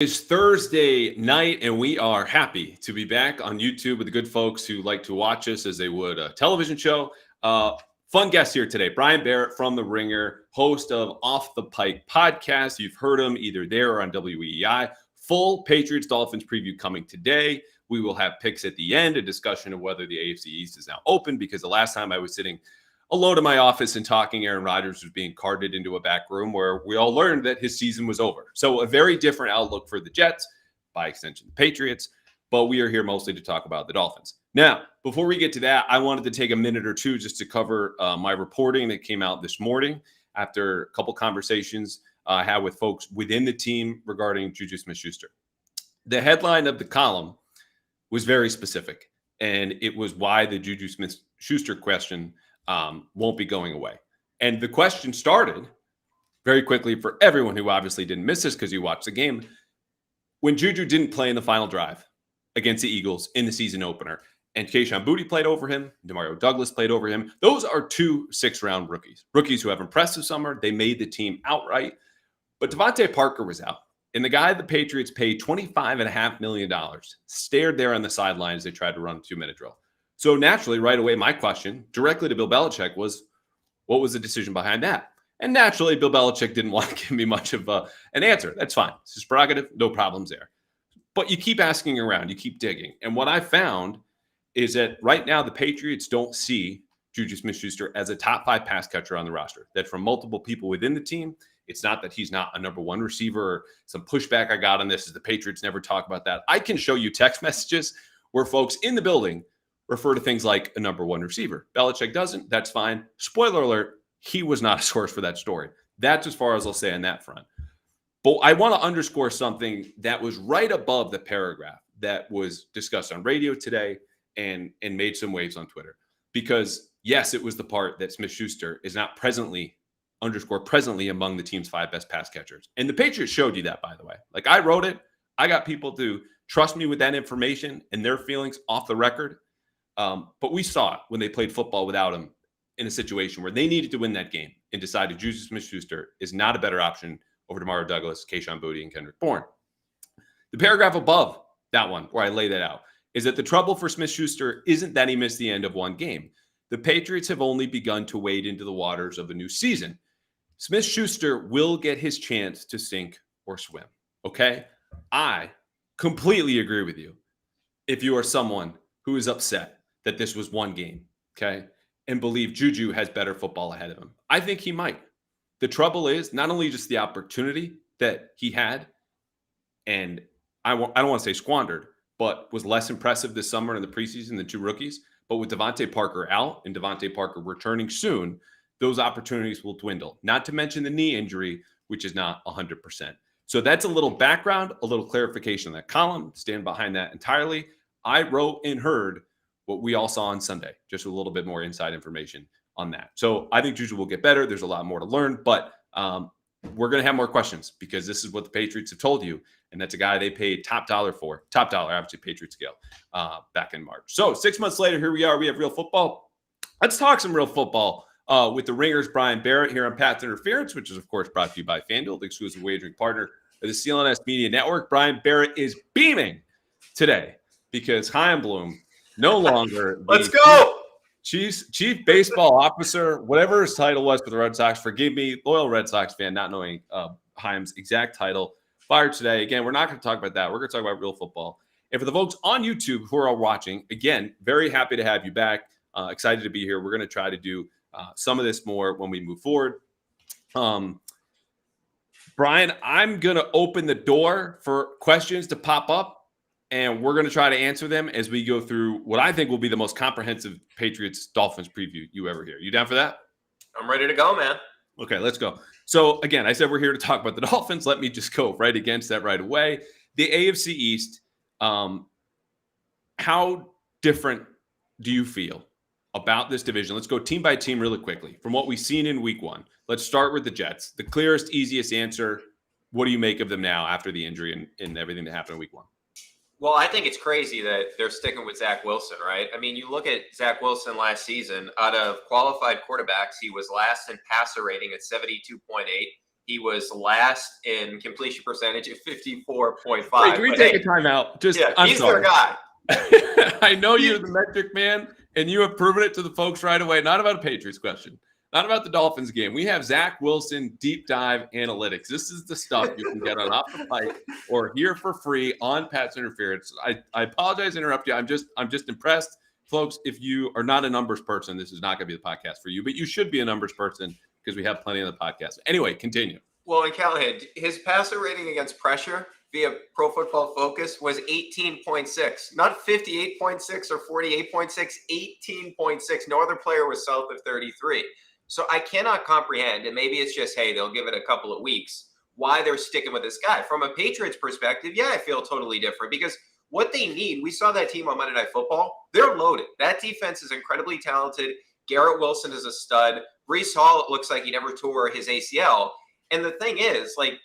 It's Thursday night, and we are happy to be back on YouTube with the good folks who like to watch us as they would a television show. Fun guest here today, Brian Barrett from The Ringer, host of Off the Pike podcast. You've heard him either there or on WEEI. Full Patriots-Dolphins preview coming today. We will have picks at the end, a discussion of whether the AFC East is now open, because the last time I was sitting alone in my office and talking, Aaron Rodgers was being carted into a back room where we all learned that his season was over. So a very different outlook for the Jets, by extension, the Patriots, but we are here mostly to talk about the Dolphins. Now, before we get to that, I wanted to take a minute or two just to cover my reporting that came out this morning after a couple conversations I had with folks within the team regarding JuJu Smith-Schuster. The headline of the column was very specific, and it was why the JuJu Smith-Schuster question won't be going away. And the question started very quickly for everyone who obviously didn't miss this because you watched the game. When JuJu didn't play in the final drive against the Eagles in the season opener, and Kayshon Boutte played over him, Demario Douglas played over him, those are two six-round rookies who have impressed this summer. They made the team outright. But Devontae Parker was out, and the guy the Patriots paid $25.5 million stared there on the sidelines. They tried to run a 2-minute drill. So naturally, right away, my question directly to Bill Belichick was, what was the decision behind that? And naturally, Bill Belichick didn't want to give me much of an answer. That's fine. It's his prerogative. No problems there. But you keep asking around. You keep digging. And what I found is that right now, the Patriots don't see JuJu Smith-Schuster as a top 5 pass catcher on the roster. That from multiple people within the team, it's not that he's not a number 1 receiver or some pushback I got on this is the Patriots never talk about that. I can show you text messages where folks in the building refer to things like a number 1 receiver. Belichick doesn't. That's fine. Spoiler alert, he was not a source for that story. That's as far as I'll say on that front. But I want to underscore something that was right above the paragraph that was discussed on radio today and made some waves on Twitter. Because, yes, it was the part that Smith-Schuster is not presently among the team's 5 best pass catchers. And the Patriots showed you that, by the way. Like, I wrote it. I got people to trust me with that information and their feelings off the record. But we saw it when they played football without him in a situation where they needed to win that game and decided JuJu Smith-Schuster is not a better option over Demario Douglas, Kayshon Boutte, and Kendrick Bourne. The paragraph above that one, where I lay that out, is that the trouble for Smith-Schuster isn't that he missed the end of one game. The Patriots have only begun to wade into the waters of a new season. Smith-Schuster will get his chance to sink or swim, okay? I completely agree with you if you are someone who is upset that this was one game, okay, and believe JuJu has better football ahead of him. I think he might. The trouble is not only just the opportunity that he had, and I don't want to say squandered, but was less impressive this summer in the preseason than 2 rookies, but with Devontae Parker out and Devontae Parker returning soon, those opportunities will dwindle, not to mention the knee injury, which is not 100%. So that's a little background, a little clarification on that column. Stand behind that entirely. I wrote and heard what we all saw on Sunday, just a little bit more inside information on that. So I think JuJu will get better. There's a lot more to learn, but we're going to have more questions because this is what the Patriots have told you, and that's a guy they paid top dollar for, obviously Patriot scale, back in March. So 6 months later, here we are. We have real football. Let's talk some real football with the Ringer's Brian Barrett here on Pat's Interference, which is, of course, brought to you by FanDuel, the exclusive wagering partner of the CLNS Media Network. Brian Barrett is beaming today because Chaim Bloom no longer Let's go. Chief baseball officer, whatever his title was for the Red Sox. Forgive me, loyal Red Sox fan, not knowing Chaim's exact title. Fired today. Again, we're not going to talk about that. We're going to talk about real football. And for the folks on YouTube who are all watching, again, very happy to have you back. Excited to be here. We're going to try to do some of this more when we move forward. Brian, I'm going to open the door for questions to pop up. And we're going to try to answer them as we go through what I think will be the most comprehensive Patriots-Dolphins preview you ever hear. You down for that? I'm ready to go, man. Okay, let's go. So, again, I said we're here to talk about the Dolphins. Let me just go right against that right away. The AFC East, how different do you feel about this division? Let's go team by team really quickly. From what we've seen in week 1, let's start with the Jets. The clearest, easiest answer, what do you make of them now after the injury and everything that happened in week 1? Well, I think it's crazy that they're sticking with Zach Wilson, right? I mean, you look at Zach Wilson last season, out of qualified quarterbacks, he was last in passer rating at 72.8. He was last in completion percentage at 54.5. Wait, can we take a timeout? He's their guy. I know you're the metric man, and you have proven it to the folks right away. Not about a Patriots question, not about the Dolphins game. We have Zach Wilson deep dive analytics. This is the stuff you can get on Off the Pike or here for free on Pat's Interference. I apologize to interrupt you. I'm just impressed. Folks, if you are not a numbers person, this is not going to be the podcast for you, but you should be a numbers person because we have plenty on the podcast. Anyway, continue. Well, and Callahan, his passer rating against pressure via Pro Football Focus was 18.6, not 58.6 or 48.6, 18.6. No other player was south of 33. So I cannot comprehend, and maybe it's just, hey, they'll give it a couple of weeks, why they're sticking with this guy. From a Patriots perspective, yeah, I feel totally different because what they need, we saw that team on Monday Night Football. They're loaded. That defense is incredibly talented. Garrett Wilson is a stud. Breece Hall, it looks like he never tore his ACL. And the thing is, like,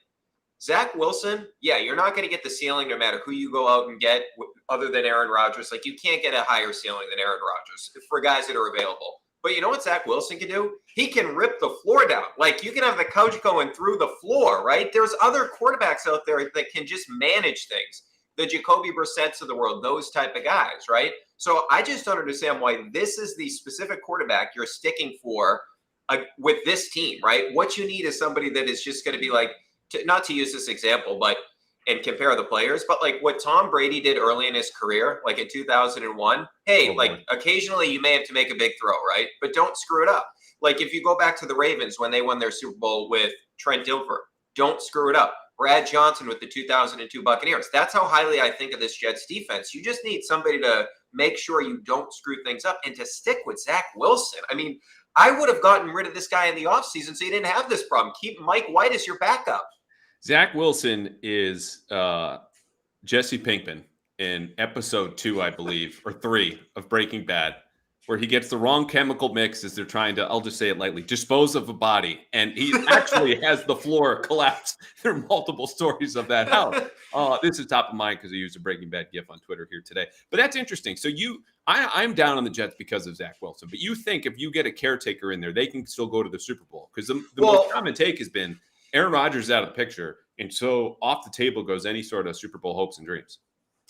Zach Wilson, yeah, you're not going to get the ceiling no matter who you go out and get other than Aaron Rodgers. Like, you can't get a higher ceiling than Aaron Rodgers for guys that are available. But you know what Zach Wilson can do? He can rip the floor down. Like, you can have the couch going through the floor, right? There's other quarterbacks out there that can just manage things. The Jacoby Brissetts of the world, those type of guys, right? So I just don't understand why this is the specific quarterback you're sticking for with this team, right? What you need is somebody that is just going to be like, not to use this example, but and compare the players, but like what Tom Brady did early in his career, like in 2001, hey, occasionally you may have to make a big throw, right? But don't screw it up. Like if you go back to the Ravens when they won their Super Bowl with Trent Dilfer, don't screw it up. Brad Johnson with the 2002 Buccaneers. That's how highly I think of this Jets defense. You just need somebody to make sure you don't screw things up and to stick with Zach Wilson. I mean, I would have gotten rid of this guy in the offseason so you didn't have this problem. Keep Mike White as your backup. Zach Wilson is Jesse Pinkman in episode 2, I believe, or 3 of Breaking Bad, where he gets the wrong chemical mix as they're trying to, I'll just say it lightly, dispose of a body. And he actually has the floor collapse. There are multiple stories of that house. This is top of mind because I used a Breaking Bad gif on Twitter here today. But that's interesting. So I'm down on the Jets because of Zach Wilson. But you think if you get a caretaker in there, they can still go to the Super Bowl? Because the most common take has been Aaron Rodgers is out of the picture. And so off the table goes any sort of Super Bowl hopes and dreams.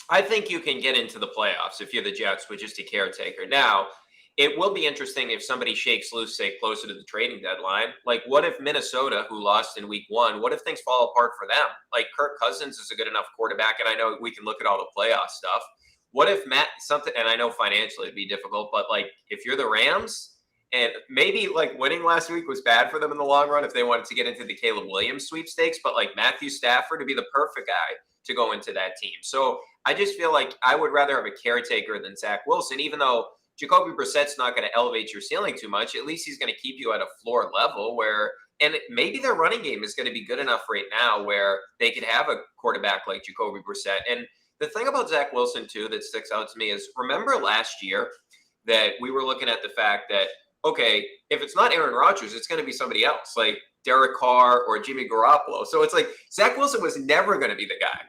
I think you can get into the playoffs if you're the Jets with just a caretaker. Now, it will be interesting if somebody shakes loose, say, closer to the trading deadline. Like, what if Minnesota, who lost in week 1, what if things fall apart for them? Like, Kirk Cousins is a good enough quarterback, and I know we can look at all the playoff stuff. What if and I know financially it'd be difficult, but, like, if you're the Rams, and maybe, like, winning last week was bad for them in the long run if they wanted to get into the Caleb Williams sweepstakes, but, like, Matthew Stafford would be the perfect guy to go into that team. So I just feel like I would rather have a caretaker than Zach Wilson, even though Jacoby Brissett's not going to elevate your ceiling too much. At least he's going to keep you at a floor level and maybe their running game is going to be good enough right now where they could have a quarterback like Jacoby Brissett. And the thing about Zach Wilson, too, that sticks out to me is remember last year that we were looking at the fact that, okay, if it's not Aaron Rodgers, it's going to be somebody else, like Derek Carr or Jimmy Garoppolo. So it's like Zach Wilson was never going to be the guy.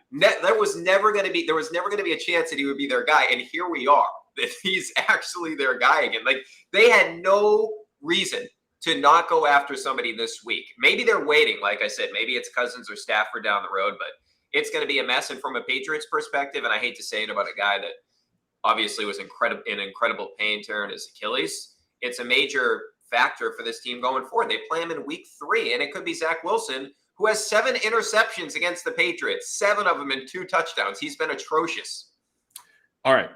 There was never going to be a chance that he would be their guy. And here we are, that he's actually their guy again. Like they had no reason to not go after somebody this week. Maybe they're waiting. Like I said, maybe it's Cousins or Stafford down the road, but it's going to be a mess. And from a Patriots perspective, and I hate to say it about a guy that obviously was in incredible pain tearing his Achilles, it's a major factor for this team going forward. They play him in week 3, and it could be Zach Wilson, who has 7 interceptions against the Patriots, 7 of them in 2 touchdowns. He's been atrocious. All right.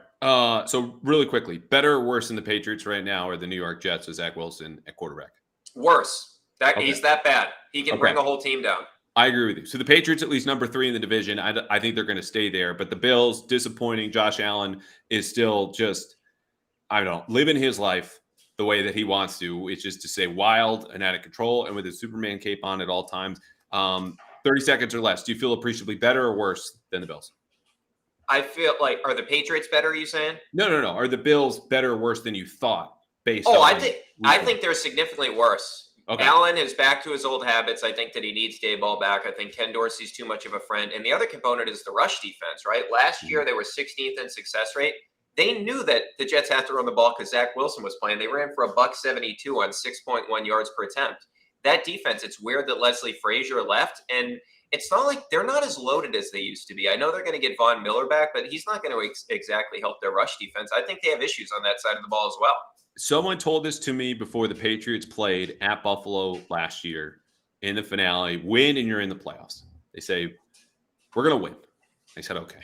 So really quickly, better or worse than the Patriots right now or the New York Jets with Zach Wilson at quarterback? Worse. He's that bad. He can bring a whole team down. I agree with you. So the Patriots at least number 3 in the division. I think they're going to stay there. But the Bills, disappointing. Josh Allen is still just, I don't know, living his life the way that he wants to, which is to say wild and out of control and with his Superman cape on at all times. 30 seconds or less. Do you feel appreciably better or worse than the Bills? I feel like, are the Patriots better, are you saying? No. Are the Bills better or worse than you thought based on I – think they're significantly worse. Okay. Allen is back to his old habits. I think that he needs to ball back. I think Ken Dorsey's too much of a friend. And the other component is the rush defense, right? Last year, they were 16th in success rate. They knew that the Jets had to run the ball because Zach Wilson was playing. They ran for $172 on 6.1 yards per attempt. that defense, it's weird that Leslie Frazier left, and it's not like they're not as loaded as they used to be. I know they're going to get Von Miller back, but he's not going to exactly help their rush defense. I think they have issues on that side of the ball as well. Someone told this to me before the Patriots played at Buffalo last year in the finale. Win and you're in the playoffs. They say, we're going to win. I said, okay.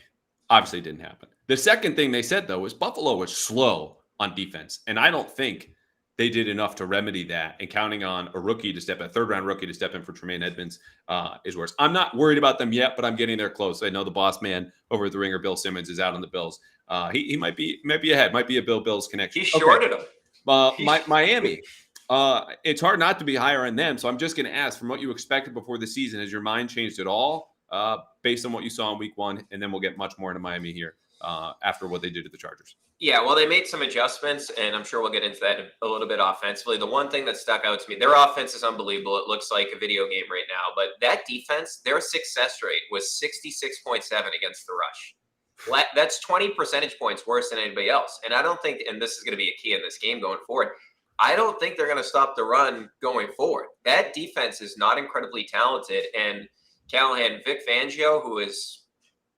Obviously, it didn't happen. The second thing they said, though, was Buffalo was slow on defense. And I don't think they did enough to remedy that. And counting on a rookie to step in, a third-round rookie to step in for Tremaine Edmonds is worse. I'm not worried about them yet, but I'm getting there close. I know the boss man over at the Ringer, Bill Simmons, is out on the Bills. He might be ahead. Might be a Bills connection. He shorted him. Miami. It's hard not to be higher on them. So I'm just going to ask, from what you expected before the season, has your mind changed at all based on what you saw in week one? And then we'll get much more into Miami here after what they did to the Chargers. Yeah, well, they made some adjustments, and I'm sure we'll get into that a little bit offensively. The one thing that stuck out to me, their offense is unbelievable. It looks like a video game right now. But that defense, their success rate was 66.7 against the rush. That's 20 percentage points worse than anybody else. And I don't think, and this is going to be a key in this game going forward, I don't think they're going to stop the run going forward. That defense is not incredibly talented. And Callahan, Vic Fangio, who is,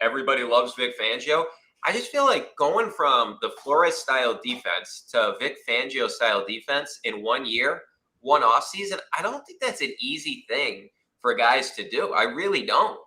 everybody loves Vic Fangio. I just feel like going from the Flores-style defense to Vic Fangio-style defense in 1 year, one offseason, I don't think that's an easy thing for guys to do. I really don't.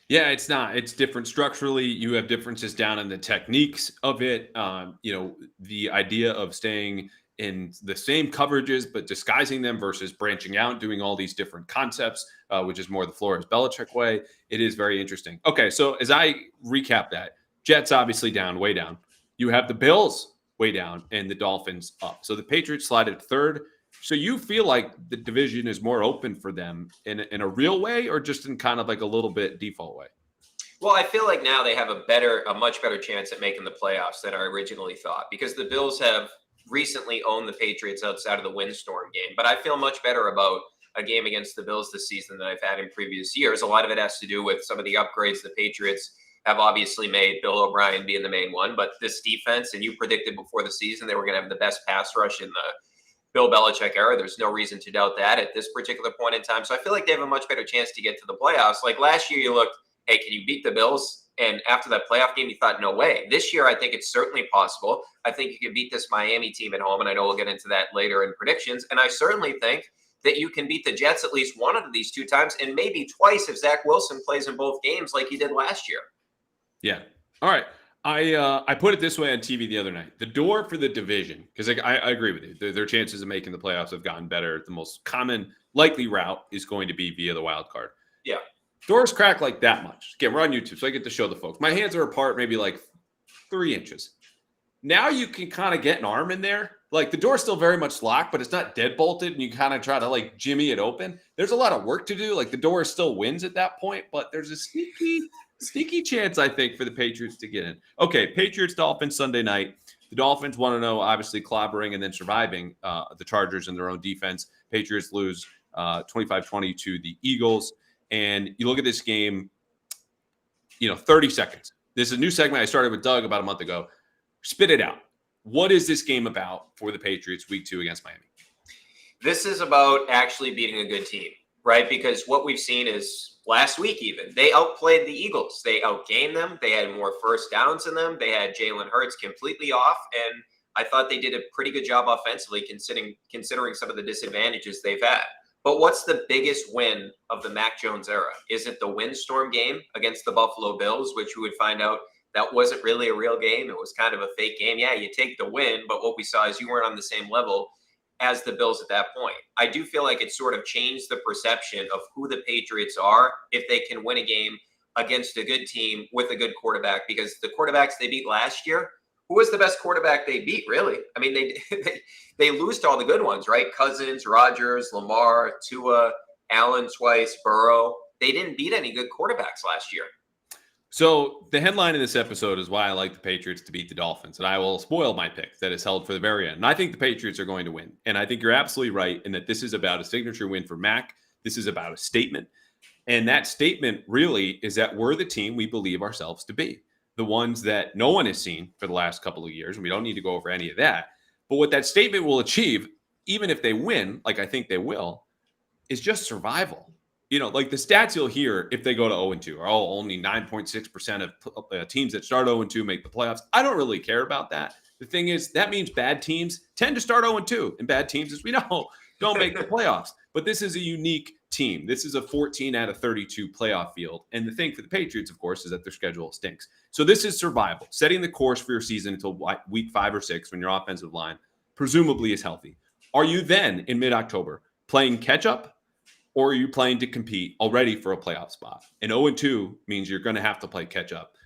Yeah, it's not. It's different structurally. You have differences down in the techniques of it. The idea of staying in the same coverages but disguising them versus branching out, doing all these different concepts, which is more the Flores-Belichick way. It is very interesting. Okay, so as I recap that, Jets obviously down, way down. You have the Bills way down and the Dolphins up. So the Patriots slided third. So you feel like the division is more open for them in a real way, or just in kind of like a little bit default way? Well, I feel like now they have a much better chance at making the playoffs than I originally thought, because the Bills have recently owned the Patriots outside of the windstorm game. But I feel much better about a game against the Bills this season than I've had in previous years. A lot of it has to do with some of the upgrades the Patriots have obviously made, Bill O'Brien being the main one. But this defense, and you predicted before the season they were going to have the best pass rush in the Bill Belichick era. There's no reason to doubt that at this particular point in time. So I feel like they have a much better chance to get to the playoffs. Like last year, you looked, hey, can you beat the Bills? And after that playoff game, you thought, no way. This year, I think it's certainly possible. I think you can beat this Miami team at home, and I know we'll get into that later in predictions. And I certainly think that you can beat the Jets at least one of these two times, and maybe twice if Zach Wilson plays in both games like he did last year. Yeah. All right. I put it this way on TV the other night. The door for the division, because I agree with you. Their chances of making the playoffs have gotten better. The most common likely route is going to be via the wild card. Yeah. Doors crack like that much. Again, we're on YouTube, so I get to show the folks. My hands are apart maybe like 3 inches. Now you can kind of get an arm in there. Like the door's still very much locked, but it's not dead bolted, and you kind of try to like jimmy it open. There's a lot of work to do. Like the door still wins at that point, but there's a sneaky chance, I think, for the Patriots to get in. Okay, Patriots-Dolphins Sunday night. The Dolphins 1-0, obviously clobbering and then surviving the Chargers in their own defense. Patriots lose 25-20 to the Eagles. And you look at this game, 30 seconds. This is a new segment I started with Doug about a month ago. Spit it out. What is this game about for the Patriots week 2 against Miami? This is about actually beating a good team, right? Because what we've seen is last week even, they outplayed the Eagles. They outgained them. They had more first downs than them. They had Jalen Hurts completely off. And I thought they did a pretty good job offensively considering some of the disadvantages they've had. But what's the biggest win of the Mac Jones era? Is it the windstorm game against the Buffalo Bills, which we would find out that wasn't really a real game? It was kind of a fake game. Yeah, you take the win, but what we saw is you weren't on the same level as the Bills at that point. I do feel like it sort of changed the perception of who the Patriots are if they can win a game against a good team with a good quarterback, because the quarterbacks they beat last year, who was the best quarterback they beat, really? I mean, they lose to all the good ones, right? Cousins, Rodgers, Lamar, Tua, Allen twice, Burrow. They didn't beat any good quarterbacks last year. So the headline of this episode is why I like the Patriots to beat the Dolphins. And I will spoil my pick that is held for the very end. And I think the Patriots are going to win. And I think you're absolutely right in that this is about a signature win for Mac. This is about a statement. And that statement really is that we're the team we believe ourselves to be. The ones that no one has seen for the last couple of years. And we don't need to go over any of that. But what that statement will achieve, even if they win, like I think they will, is just survival. Like the stats you'll hear if they go to 0-2 are only 9.6% of teams that start 0-2 make the playoffs. I don't really care about that. The thing is, that means bad teams tend to start 0-2, and bad teams, as we know, don't make the playoffs. But this is a unique team. This is a 14 out of 32 playoff field. And the thing for the Patriots, of course, is that their schedule stinks. So this is survival, setting the course for your season until week 5 or 6 when your offensive line presumably is healthy. Are you then in mid-October playing catch-up? Or are you playing to compete already for a playoff spot? And 0-2 means you're going to have to play catch up.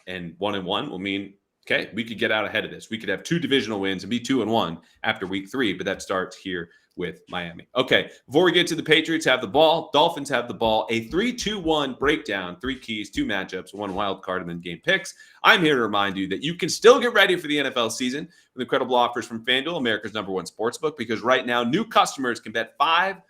And 1-1 will mean, okay, we could get out ahead of this. We could have 2 divisional wins and be 2-1 after week 3, but that starts here with Miami. Okay, before we get to the Patriots have the ball, Dolphins have the ball, a 3-2-1 breakdown, 3 keys, 2 matchups, 1 wild card, and then game picks. I'm here to remind you that you can still get ready for the NFL season with incredible offers from FanDuel, America's #1 sportsbook, because right now new customers can bet $5.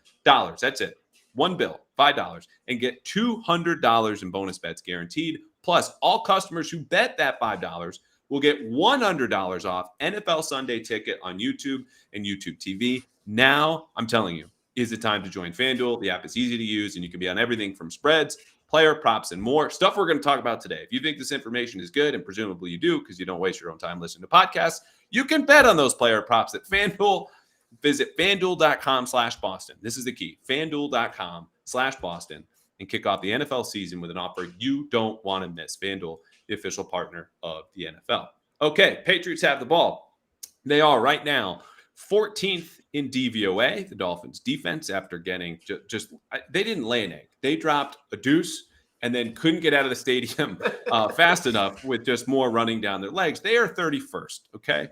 That's it. One bill, $5, and get $200 in bonus bets guaranteed. Plus, all customers who bet that $5 will get $100 off NFL Sunday Ticket on YouTube and YouTube TV. Now, I'm telling you, is the time to join FanDuel. The app is easy to use, and you can be on everything from spreads, player props, and more. Stuff we're going to talk about today. If you think this information is good, and presumably you do because you don't waste your own time listening to podcasts, you can bet on those player props at FanDuel. Visit FanDuel.com/Boston. This is the key. FanDuel.com/Boston and kick off the NFL season with an offer you don't want to miss. FanDuel, the official partner of the NFL. Okay, Patriots have the ball. They are right now 14th in DVOA, the Dolphins defense, after getting they didn't lay an egg. They dropped a deuce and then couldn't get out of the stadium fast enough with just more running down their legs. They are 31st, okay?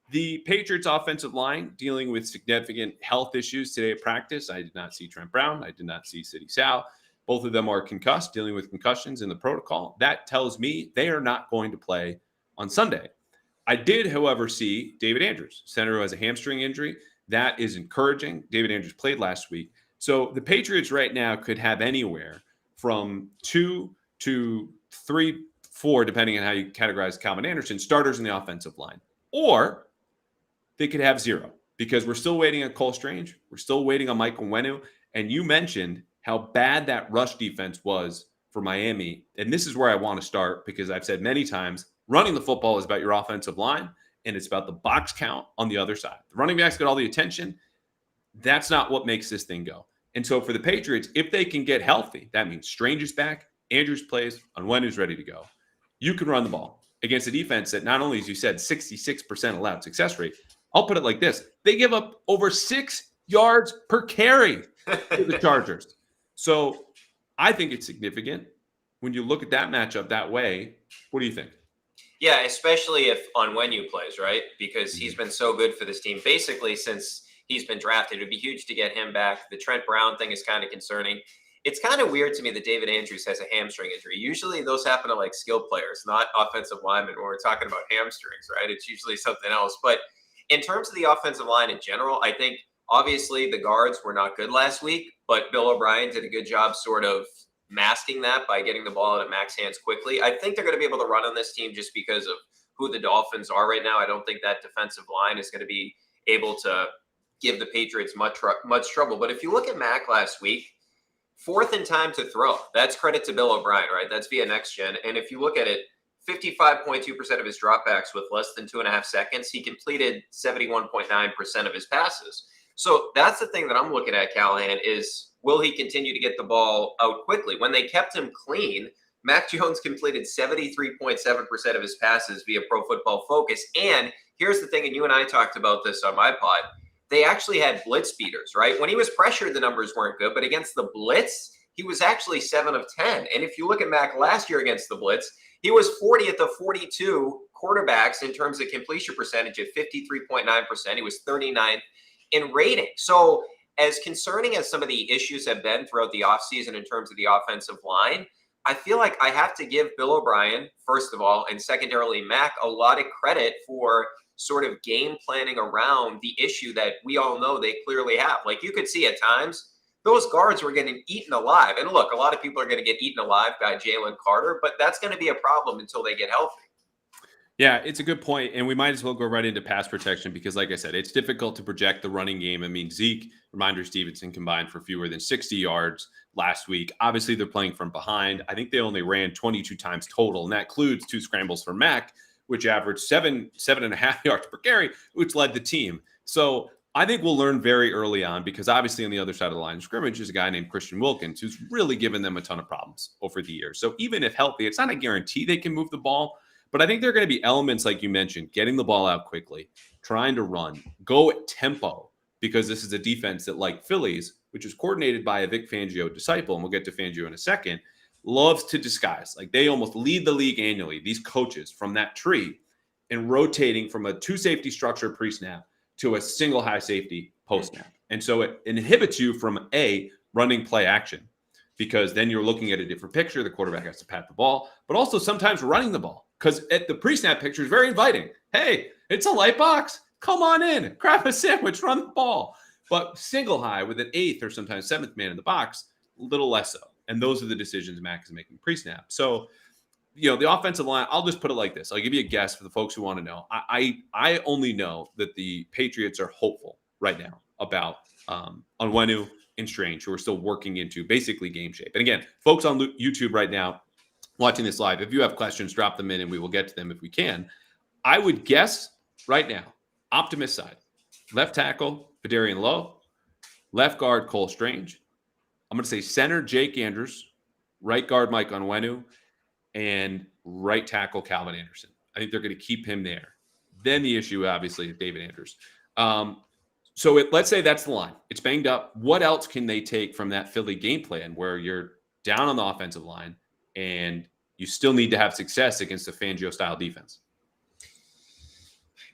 The Patriots offensive line dealing with significant health issues today at practice. I did not see Trent Brown. I did not see Sidney Sal. Both of them are concussed, dealing with concussions in the protocol. That tells me they are not going to play on Sunday. I did, however, see David Andrews, center who has a hamstring injury. That is encouraging. David Andrews played last week. So the Patriots right now could have anywhere from 2 to 3, 4, depending on how you categorize Calvin Anderson, starters in the offensive line. Or they could have 0 because we're still waiting on Cole Strange. We're still waiting on Michael Onwenu. And you mentioned how bad that rush defense was for Miami. And this is where I want to start because I've said many times, running the football is about your offensive line and it's about the box count on the other side. The running backs get all the attention. That's not what makes this thing go. And so for the Patriots, if they can get healthy, that means Strange is back, Andrews plays, Onwenu's ready to go. You can run the ball against a defense that not only, as you said, 66% allowed success rate. I'll put it like this. They give up over 6 yards per carry to the Chargers. So I think it's significant when you look at that matchup that way. What do you think? Yeah, especially if Onwenu plays, right? Because he's been so good for this team basically since he's been drafted. It would be huge to get him back. The Trent Brown thing is kind of concerning. It's kind of weird to me that David Andrews has a hamstring injury. Usually those happen to like skilled players, not offensive linemen when we're talking about hamstrings, right? It's usually something else. But in terms of the offensive line in general, I think obviously the guards were not good last week, but Bill O'Brien did a good job sort of masking that by getting the ball out of Mac's hands quickly. I think they're going to be able to run on this team just because of who the Dolphins are right now. I don't think that defensive line is going to be able to give the Patriots much trouble. But if you look at Mac last week, 4th and time to throw. That's credit to Bill O'Brien, right? That's via Next Gen. And if you look at it, 55.2% of his dropbacks with less than 2.5 seconds. He completed 71.9% of his passes. So that's the thing that I'm looking at, Callahan, is will he continue to get the ball out quickly? When they kept him clean, Mac Jones completed 73.7% of his passes via Pro Football Focus. And here's the thing, and you and I talked about this on my pod, they actually had blitz beaters, right? When he was pressured, the numbers weren't good, but against the blitz, he was actually 7 of 10. And if you look at Mac last year against the blitz, he was 40th of 42 quarterbacks in terms of completion percentage at 53.9%. He was 39th in rating. So as concerning as some of the issues have been throughout the offseason in terms of the offensive line, I feel like I have to give Bill O'Brien, first of all, and secondarily Mac, a lot of credit for sort of game planning around the issue that we all know they clearly have. Like you could see at times, those guards were getting eaten alive. And look, a lot of people are going to get eaten alive by Jalen Carter, but that's going to be a problem until they get healthy. Yeah, it's a good point, and we might as well go right into pass protection because, like I said, it's difficult to project the running game. I mean, Zeke, Reminder Stevenson combined for fewer than 60 yards last week. Obviously, they're playing from behind. I think they only ran 22 times total, and that includes 2 scrambles for Mack, which averaged 7.5 yards per carry, which led the team. So I think we'll learn very early on because obviously on the other side of the line of scrimmage is a guy named Christian Wilkins who's really given them a ton of problems over the years. So even if healthy, it's not a guarantee they can move the ball. But I think there are going to be elements like you mentioned, getting the ball out quickly, trying to run, go at tempo, because this is a defense that, like Phillies, which is coordinated by a Vic Fangio disciple, and we'll get to Fangio in a second, loves to disguise. Like they almost lead the league annually, these coaches from that tree, in rotating from a 2-safety structure pre-snap to a single high safety post-snap. And so it inhibits you from running play action, because then you're looking at a different picture. The quarterback has to pat the ball, but also sometimes running the ball. Because at the pre-snap picture is very inviting. Hey, it's a light box. Come on in, grab a sandwich, run the ball. But single high with an 8th or sometimes 7th man in the box, a little less so. And those are the decisions Mac is making pre-snap. So, the offensive line, I'll just put it like this. I'll give you a guess for the folks who want to know. I only know that the Patriots are hopeful right now about Onwenu and Strange, who are still working into basically game shape. And again, folks on YouTube right now, watching this live, if you have questions, drop them in and we will get to them if we can. I would guess right now, optimist side, left tackle, Fedarian Lowe, left guard, Cole Strange. I'm going to say center, Jake Andrews, right guard, Mike Onwenu, and right tackle, Calvin Anderson. I think they're going to keep him there. Then the issue, obviously, is David Andrews. Let's say that's the line. It's banged up. What else can they take from that Philly game plan where you're down on the offensive line and you still need to have success against a Fangio-style defense?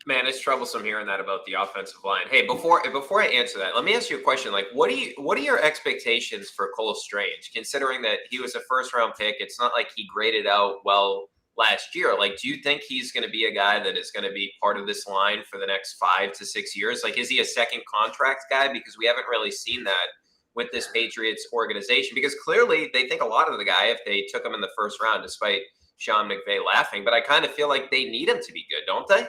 Man, it's troublesome hearing that about the offensive line. Hey, before I answer that, let me ask you a question. Like, what are your expectations for Cole Strange, considering that he was a first-round pick? It's not like he graded out well last year. Like, do you think he's going to be a guy that is going to be part of this line for the next 5 to 6 years? Like, is he a second contract guy? Because we haven't really seen that with this Patriots organization, because clearly they think a lot of the guy if they took him in the first round, despite Sean McVay laughing. But I kind of feel like they need him to be good, don't they?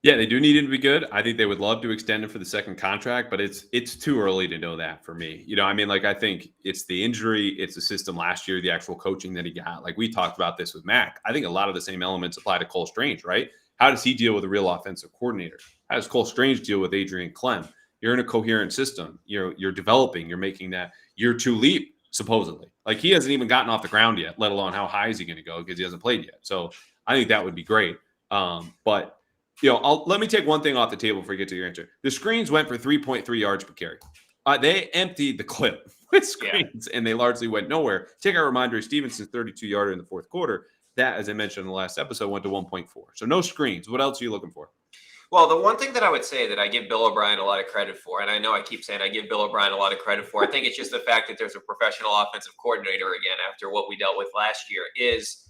Yeah, they do need him to be good. I think they would love to extend him for the second contract, but it's too early to know that for me. I think it's the injury, it's the system last year, the actual coaching that he got. Like we talked about this with Mac. I think a lot of the same elements apply to Cole Strange, right? How does he deal with a real offensive coordinator? How does Cole Strange deal with Adrian Clem? You're in a coherent system. You're developing. You're making that year 2 leap, supposedly. Like he hasn't even gotten off the ground yet, let alone how high is he going to go because he hasn't played yet. So I think that would be great. But let me take one thing off the table before you get to your answer. The screens went for 3.3 yards per carry. They emptied the clip with screens, and they largely went nowhere. Take our reminder, Stevenson's 32-yarder in the fourth quarter. That, as I mentioned in the last episode, went to 1.4. So no screens. What else are you looking for? Well, the one thing that I would say that I give Bill O'Brien a lot of credit for, and I know I keep saying I give Bill O'Brien a lot of credit for, I think it's just the fact that there's a professional offensive coordinator again after what we dealt with last year is,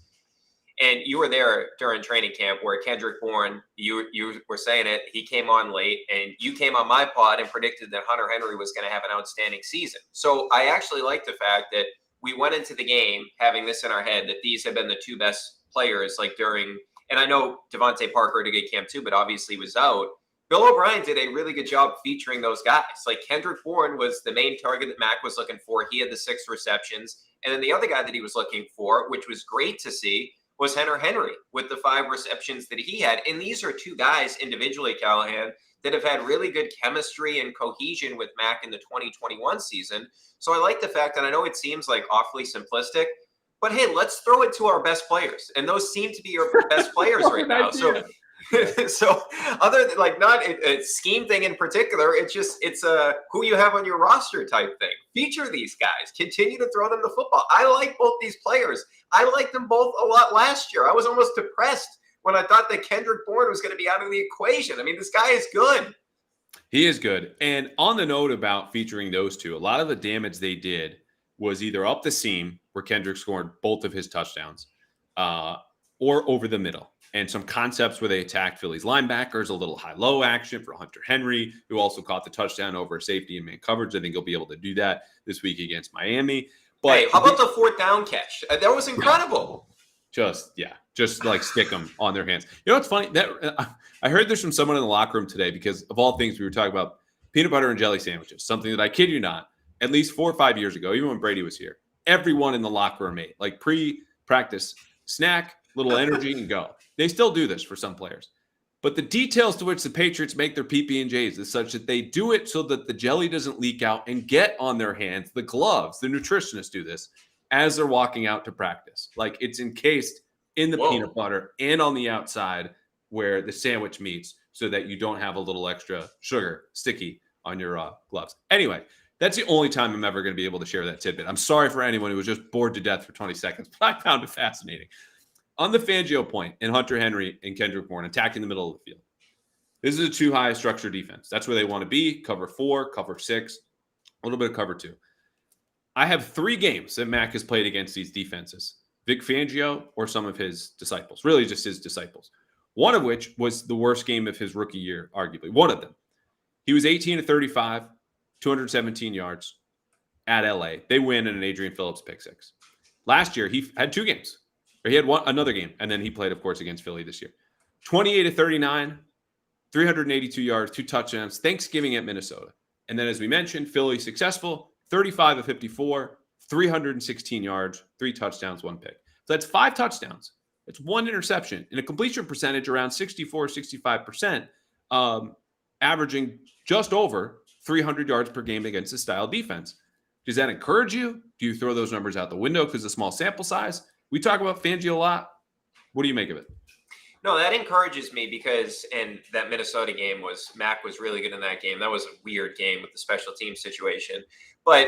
and you were there during training camp where Kendrick Bourne, you were saying it, he came on late, and you came on my pod and predicted that Hunter Henry was going to have an outstanding season. So I actually like the fact that we went into the game having this in our head, that these have been the 2 best players during – and I know Devontae Parker had a good camp too, but obviously was out. Bill O'Brien did a really good job featuring those guys. Like Kendrick Bourne was the main target that Mac was looking for. He had the 6 receptions. And then the other guy that he was looking for, which was great to see, was Hunter Henry with the 5 receptions that he had. And these are 2 guys individually, Callahan, that have had really good chemistry and cohesion with Mac in the 2021 season. So I like the fact that I know it seems like awfully simplistic, but hey, let's throw it to our best players. And those seem to be your best players right now. So other than not a scheme thing in particular, it's a who you have on your roster type thing. Feature these guys, continue to throw them the football. I like both these players. I liked them both a lot last year. I was almost depressed when I thought that Kendrick Bourne was going to be out of the equation. I mean, this guy is good. He is good. And on the note about featuring those 2, a lot of the damage they did was either up the seam where Kendrick scored both of his touchdowns or over the middle. And some concepts where they attacked Philly's linebackers, a little high-low action for Hunter Henry, who also caught the touchdown over safety and man coverage. I think he'll be able to do that this week against Miami. But hey, how about the 4th down catch? That was incredible. Just just like stick them on their hands. You know what's funny? That I heard this from someone in the locker room today because of all things we were talking about peanut butter and jelly sandwiches, something that I kid you not, at least 4 or 5 years ago, even when Brady was here, everyone in the locker room ate like pre-practice snack, little energy, and go. They still do this for some players. But the details to which the Patriots make their PB&Js is such that they do it so that the jelly doesn't leak out and get on their hands. The gloves, the nutritionists do this as they're walking out to practice. Like it's encased in the peanut butter and on the outside where the sandwich meets so that you don't have a little extra sugar sticky on your gloves. Anyway, that's the only time I'm ever going to be able to share that tidbit. I'm sorry for anyone who was just bored to death for 20 seconds, but I found it fascinating. On the Fangio point and Hunter Henry and Kendrick Bourne attacking the middle of the field, this is a too high structure defense. That's where they want to be. Cover 4, cover 6, a little bit of cover 2. I have 3 games that Mac has played against these defenses. Vic Fangio or some of his disciples, really just his disciples. One of which was the worst game of his rookie year, arguably. One of them. He was 18 of 35, 217 yards at LA. They win in an Adrian Phillips pick 6. Last year, he had 2 games. Or he had another game, and then he played, of course, against Philly this year. 28 of 39, 382 yards, 2 touchdowns, Thanksgiving at Minnesota. And then, as we mentioned, Philly successful, 35 of 54, 316 yards, 3 touchdowns, 1 pick. So that's 5 touchdowns. It's 1 interception and a completion percentage around 64, 65%, averaging just over 300 yards per game against this style defense. Does that encourage you? Do you throw those numbers out the window because of small sample size? We talk about Fangio a lot. What do you make of it? No, that encourages me because, and that Minnesota game Mac was really good in that game. That was a weird game with the special team situation. But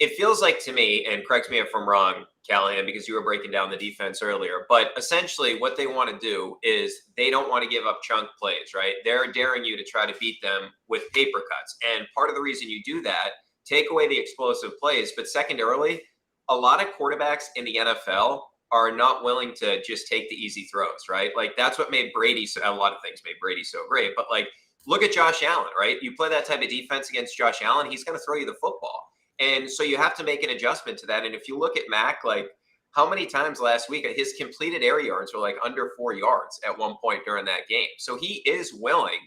it feels like to me, and correct me if I'm wrong, Callahan, because you were breaking down the defense earlier, but essentially what they want to do is they don't want to give up chunk plays, right? They're daring you to try to beat them with paper cuts. And part of the reason you do that, take away the explosive plays, but secondarily, a lot of quarterbacks in the NFL are not willing to just take the easy throws, right? Like that's what made Brady, a lot of things made Brady so great, but like, look at Josh Allen, right? You play that type of defense against Josh Allen, he's going to throw you the football. And so you have to make an adjustment to that. And if you look at Mac, like how many times last week his completed air yards were like under 4 yards at one point during that game. So he is willing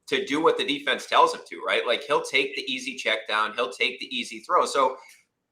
to do what the defense tells him to, right? Like he'll take the easy check down, he'll take the easy throw. So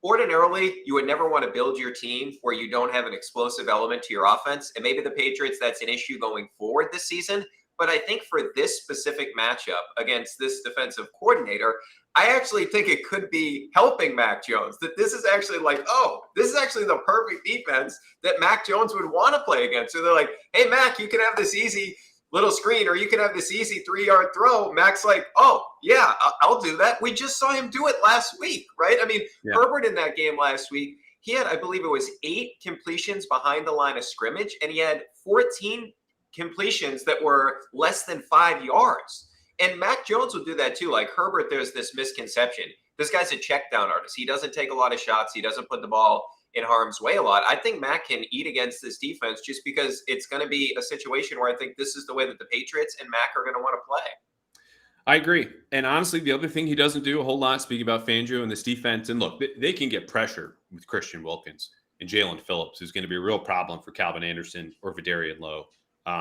ordinarily, you would never want to build your team where you don't have an explosive element to your offense. And maybe the Patriots, that's an issue going forward this season. But I think for this specific matchup against this defensive coordinator, I actually think it could be helping Mac Jones. That this is actually like, oh, this is actually the perfect defense that Mac Jones would want to play against. So they're like, hey, Mac, you can have this easy little screen or you can have this easy 3-yard throw. Mac's like, oh, yeah, I'll do that. We just saw him do it last week, right? I mean, Herbert in that game last week, he had, I believe it was 8 completions behind the line of scrimmage, and he had 14 completions that were less than 5 yards. And Mac Jones will do that too. Like Herbert, there's this misconception. This guy's a check down artist. He doesn't take a lot of shots. He doesn't put the ball in harm's way a lot. I think Mac can eat against this defense just because it's going to be a situation where I think this is the way that the Patriots and Mac are going to want to play. I agree. And honestly, the other thing he doesn't do a whole lot, speaking about Fangio and this defense, and look, they can get pressure with Christian Wilkins and Jalen Phillips, who's going to be a real problem for Calvin Anderson or Vidarian Lowe,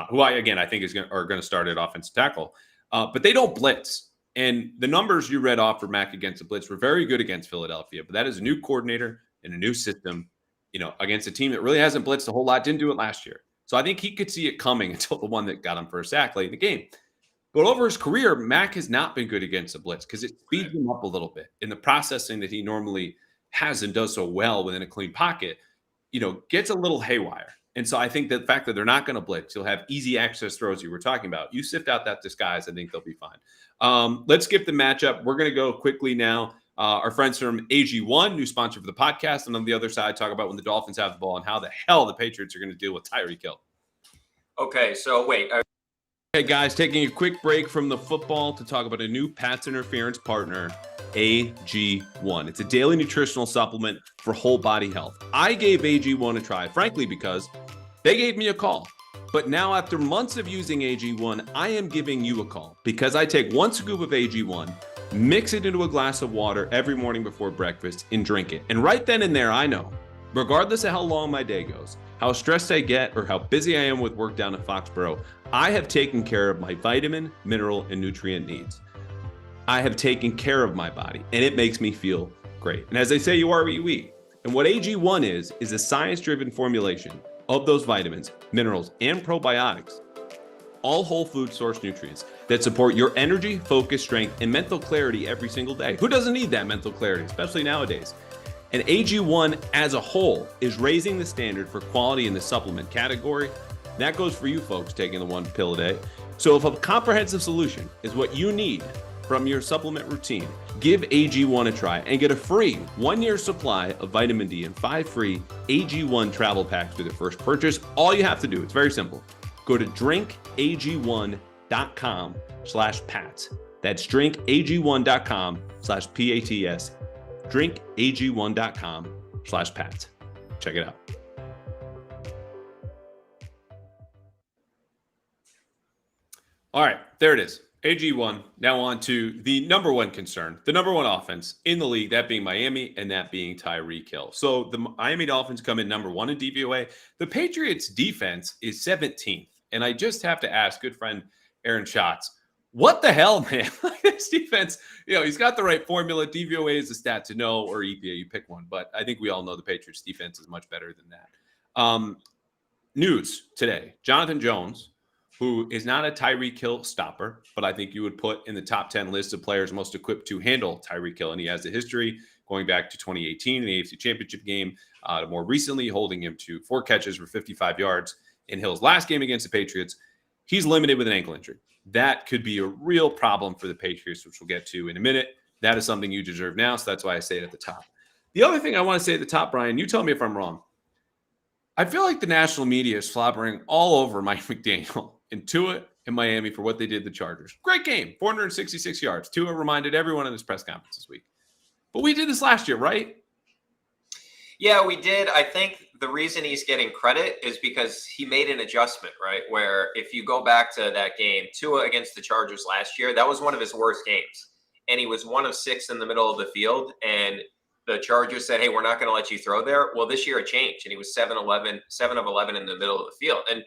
who I think are going to start at offensive tackle. But they don't blitz. And the numbers you read off for Mac against the blitz were very good against Philadelphia. But that is a new coordinator and a new system, against a team that really hasn't blitzed a whole lot, didn't do it last year. So I think he could see it coming until the one that got him for a sack late in the game. But over his career, Mac has not been good against the blitz because it speeds him up a little bit in the processing that he normally has and does so well within a clean pocket, gets a little haywire. And so I think that the fact that they're not going to blitz, you'll have easy access throws you were talking about. You sift out that disguise, I think they'll be fine. Let's skip the matchup. We're going to go quickly now. Our friends from AG1, new sponsor for the podcast. And on the other side, talk about when the Dolphins have the ball and how the hell the Patriots are going to deal with Tyreek Hill. Okay, so wait. Hey, guys, taking a quick break from the football to talk about a new Pats interference partner, AG1. It's a daily nutritional supplement for whole body health. I gave AG1 a try, frankly, because they gave me a call. But now, after months of using AG1, I am giving you a call because I take 1 scoop of AG1, mix it into a glass of water every morning before breakfast, and drink it. And right then and there, I know, regardless of how long my day goes, how stressed I get, or how busy I am with work down in Foxborough, I have taken care of my vitamin, mineral, and nutrient needs. I have taken care of my body, and it makes me feel great. And as they say, you are what you eat. And what AG1 is a science-driven formulation of those vitamins, minerals, and probiotics, all whole food source nutrients that support your energy, focus, strength, and mental clarity every single day. Who doesn't need that mental clarity, especially nowadays? And AG1 as a whole is raising the standard for quality in the supplement category. That goes for you folks taking the one pill a day. So if a comprehensive solution is what you need from your supplement routine, give AG1 a try and get a free 1-year supply of vitamin D and 5 free AG1 travel packs with your first purchase. All you have to do, it's very simple. Go to drinkag1.com/Pats. That's drinkag1.com/PATS. drinkag1.com/Pats. Check it out. All right, there it is. AG1. Now on to the number one concern, the number one offense in the league, that being Miami and that being Tyreek Hill. So the Miami Dolphins come in number one in DVOA. The Patriots defense is 17th. And I just have to ask good friend Aaron Schatz, what the hell, man? This defense, he's got the right formula. DVOA is the stat to know, or EPA, you pick one. But I think we all know the Patriots defense is much better than that. News today, Jonathan Jones, who is not a Tyreek Hill stopper, but I think you would put in the top 10 list of players most equipped to handle Tyreek Hill. And he has the history going back to 2018 in the AFC Championship game, more recently holding him to 4 catches for 55 yards in Hill's last game against the Patriots. He's limited with an ankle injury. That could be a real problem for the Patriots, which we'll get to in a minute. That is something you deserve now, so that's why I say it at the top. The other thing I want to say at the top, Brian, you tell me if I'm wrong. I feel like the national media is slobbering all over Mike McDaniel and Tua in Miami for what they did to the Chargers. Great game, 466 yards. Tua reminded everyone in this press conference this week. But we did this last year, right? Yeah, we did. I think the reason he's getting credit is because he made an adjustment, right? Where if you go back to that game, Tua against the Chargers last year, that was one of his worst games. And he was 1 of 6 in the middle of the field. And the Chargers said, hey, we're not going to let you throw there. Well, this year it changed. And he was 7 of 11 in the middle of the field. And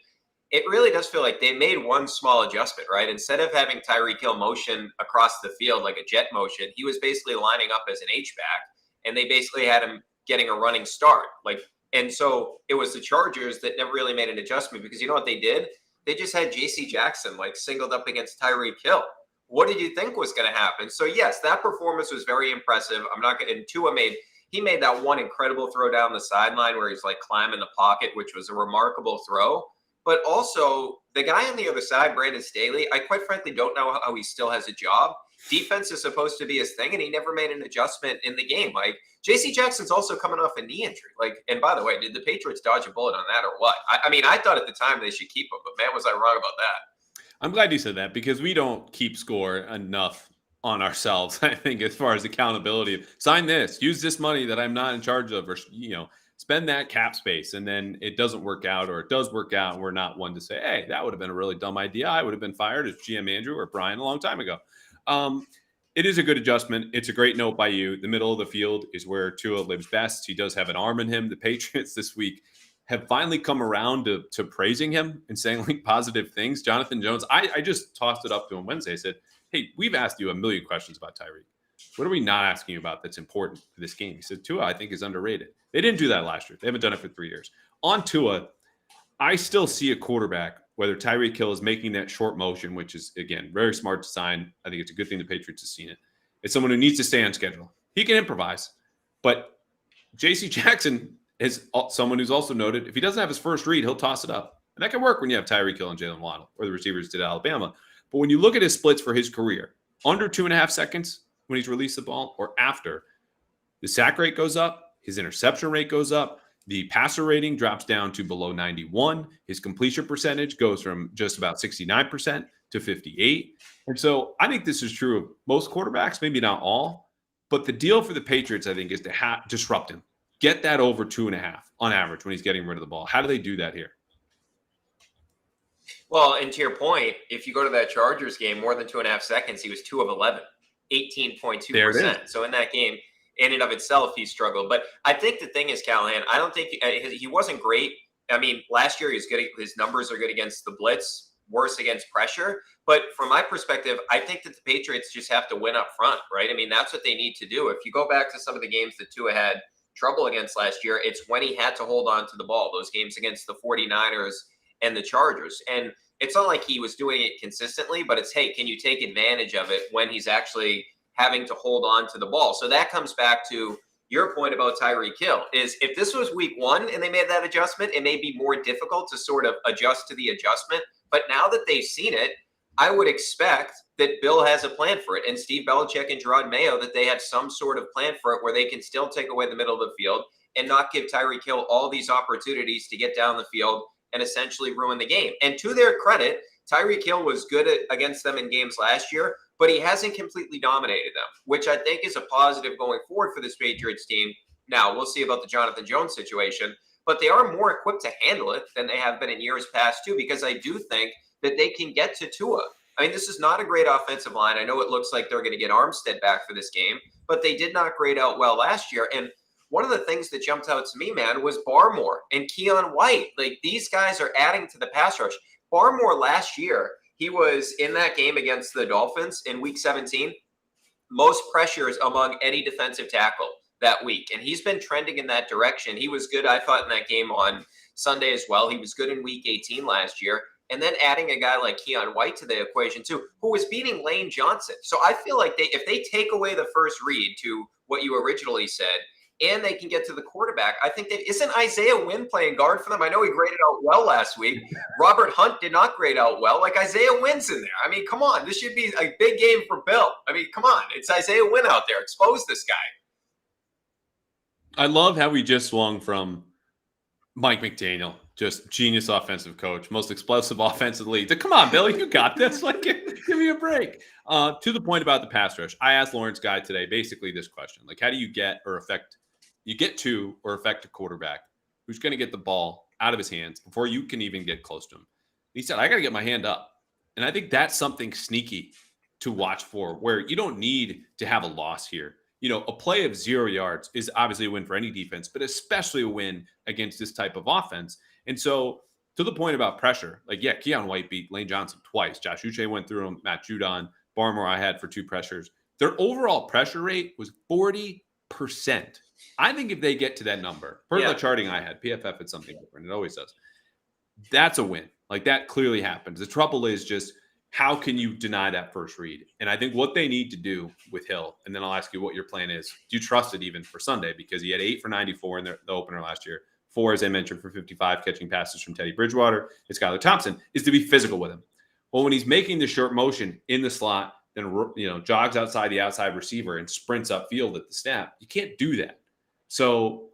it really does feel like they made one small adjustment, right? Instead of having Tyreek Hill motion across the field like a jet motion, he was basically lining up as an H-back. And they basically had him getting a running start. And so it was the Chargers that never really made an adjustment because you know what they did? They just had J.C. Jackson singled up against Tyreek Hill. What did you think was going to happen? So yes, that performance was very impressive. I'm not going to, and Tua made that one incredible throw down the sideline where he's climbing the pocket, which was a remarkable throw. But also the guy on the other side, Brandon Staley, I quite frankly don't know how he still has a job. Defense is supposed to be his thing, and he never made an adjustment in the game. J.C. Jackson's also coming off a knee injury. And by the way, did the Patriots dodge a bullet on that or what? I mean, I thought at the time they should keep him, but man, was I wrong about that. I'm glad you said that because we don't keep score enough on ourselves. I think as far as accountability, sign this, use this money that I'm not in charge of, or spend that cap space, and then it doesn't work out, or it does work out, and we're not one to say, hey, that would have been a really dumb idea. I would have been fired as GM Andrew or Brian a long time ago. It is a good adjustment. It's a great note by you. The middle of the field is where Tua lives best. He does have an arm in him. The Patriots this week have finally come around to praising him and saying positive things. Jonathan Jones, I just tossed it up to him Wednesday. I said, hey, we've asked you a million questions about Tyreek. What are we not asking you about that's important for this game? He said, Tua, I think, is underrated. They didn't do that last year. They haven't done it for 3 years. On Tua, I still see a quarterback, whether Tyreek Hill is making that short motion, which is, again, very smart design. I think it's a good thing the Patriots have seen it. It's someone who needs to stay on schedule. He can improvise. But J.C. Jackson is someone who's also noted, if he doesn't have his first read, he'll toss it up. And that can work when you have Tyreek Hill and Jalen Waddle, or the receivers did at Alabama. But when you look at his splits for his career, under 2.5 seconds when he's released the ball or after, the sack rate goes up, his interception rate goes up, the passer rating drops down to below 91. His completion percentage goes from just about 69% to 58%. And so I think this is true of most quarterbacks, maybe not all. But the deal for the Patriots, I think, is to disrupt him. Get that over 2.5 on average when he's getting rid of the ball. How do they do that here? Well, and to your point, if you go to that Chargers game, more than 2.5 seconds, he was 2 of 11, 18.2%. So in that game, in and of itself, he struggled. But I think the thing is, Callahan, I don't think he wasn't great I mean, last year he was good. His numbers are good against the blitz, worse against pressure. But from my perspective, I think that the Patriots just have to win up front, right? I mean, that's what they need to do. If you go back to some of the games that Tua had trouble against last year, it's when he had to hold on to the ball, those games against the 49ers and the Chargers. And it's not like he was doing it consistently, but it's, hey, can you take advantage of it when he's actually having to hold on to the ball? So that comes back to your point about Tyreek Hill, is if this was week 1 and they made that adjustment, it may be more difficult to sort of adjust to the adjustment. But now that they've seen it, I would expect that Bill has a plan for it, and Steve Belichick and Gerard Mayo, that they have some sort of plan for it where they can still take away the middle of the field and not give Tyreek Hill all these opportunities to get down the field and essentially ruin the game. And to their credit, Tyreek Hill was good against them in games last year, but he hasn't completely dominated them, which I think is a positive going forward for this Patriots team. Now, we'll see about the Jonathan Jones situation, but they are more equipped to handle it than they have been in years past, too, because I do think that they can get to Tua. I mean, this is not a great offensive line. I know it looks like they're going to get Armstead back for this game, but they did not grade out well last year. And one of the things that jumped out to me, man, was Barmore and Keon White. Like, these guys are adding to the pass rush. Barmore last year, he was in that game against the Dolphins in week 17, most pressures among any defensive tackle that week. And he's been trending in that direction. He was good, I thought, in that game on Sunday as well. He was good in week 18 last year. And then adding a guy like Keon White to the equation too, who was beating Lane Johnson. So I feel like if they take away the first read to what you originally said, and they can get to the quarterback, I think that isn't Isaiah Wynn playing guard for them? I know he graded out well last week. Robert Hunt did not grade out well. Like, Isaiah Wynn's in there. I mean, come on. This should be a big game for Bill. I mean, come on. It's Isaiah Wynn out there. Expose this guy. I love how we just swung from Mike McDaniel, just genius offensive coach, most explosive offensive league, to come on, Billy, you got this. Like, give me a break. To the point about the pass rush, I asked Lawrence Guy today basically this question: like, how do you get to or affect a quarterback who's going to get the ball out of his hands before you can even get close to him? He said, I got to get my hand up. And I think that's something sneaky to watch for, where you don't need to have a loss here. You know, a play of 0 yards is obviously a win for any defense, but especially a win against this type of offense. And so, to the point about pressure, like, yeah, Keon White beat Lane Johnson twice. Josh Uche went through him. Matt Judon, Barmore I had for 2 pressures. Their overall pressure rate was 40%. I think if they get to that number, per the charting I had, PFF had something different. It always does. That's a win. Like, that clearly happens. The trouble is just, how can you deny that first read? And I think what they need to do with Hill, and then I'll ask you what your plan is. Do you trust it even for Sunday? Because he had 8 for 94 in the opener last year. 4, as I mentioned, for 55, catching passes from Teddy Bridgewater and Skylar Thompson, is to be physical with him. Well, when he's making the short motion in the slot, then, you know, jogs outside the outside receiver and sprints upfield at the snap, you can't do that. So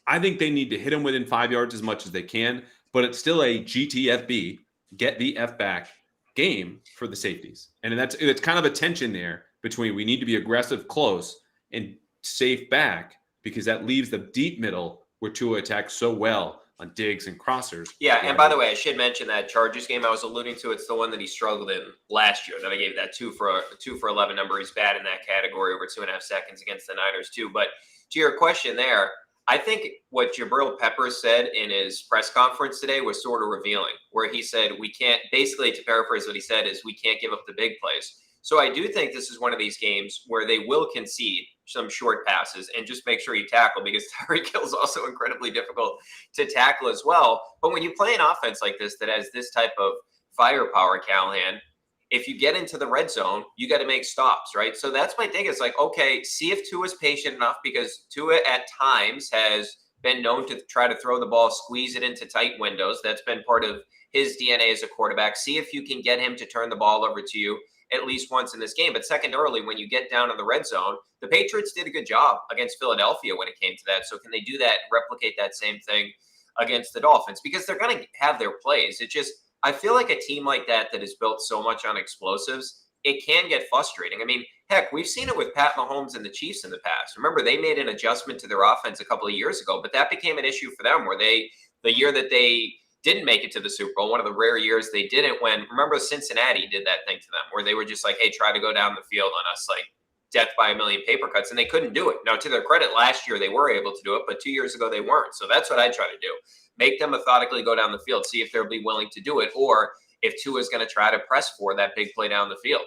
I think they need to hit him within 5 yards as much as they can, but it's still a GTFB, get the F back game for the safeties. And it's kind of a tension there between, we need to be aggressive close and safe back, because that leaves the deep middle where Tua attacks so well on digs and crossers. Yeah, and by the way, I should mention that Chargers game I was alluding to. It's the one that he struggled in last year that I gave that 2 for 11 number. He's bad in that category over 2.5 seconds against the Niners too. But to your question there, I think what Jabril Peppers said in his press conference today was sort of revealing, where he said, we can't, basically to paraphrase what he said, is we can't give up the big plays. So I do think this is one of these games where they will concede some short passes and just make sure you tackle, because Tyreek Hill is also incredibly difficult to tackle as well. But when you play an offense like this that has this type of firepower, Callahan, if you get into the red zone, you got to make stops, right? So that's my thing. It's like, okay, see if Tua's patient enough, because Tua at times has been known to try to throw the ball, squeeze it into tight windows. That's been part of his DNA as a quarterback. See if you can get him to turn the ball over to you at least once in this game. But secondarily, when you get down in the red zone, the Patriots did a good job against Philadelphia when it came to that. So can they do that, replicate that same thing against the Dolphins? Because they're going to have their plays. It just, I feel like a team like that is built so much on explosives, it can get frustrating. I mean, heck, we've seen it with Pat Mahomes and the Chiefs in the past. Remember, they made an adjustment to their offense a couple of years ago, but that became an issue for them, where the year that they didn't make it to the Super Bowl, one of the rare years they didn't, when, remember, Cincinnati did that thing to them, where they were just like, hey, try to go down the field on us, like death by a million paper cuts, and they couldn't do it. Now, to their credit, last year they were able to do it, but 2 years ago they weren't. So that's what I try to do. make them methodically go down the field, see if they'll be willing to do it, or if Tua is going to try to press for that big play down the field.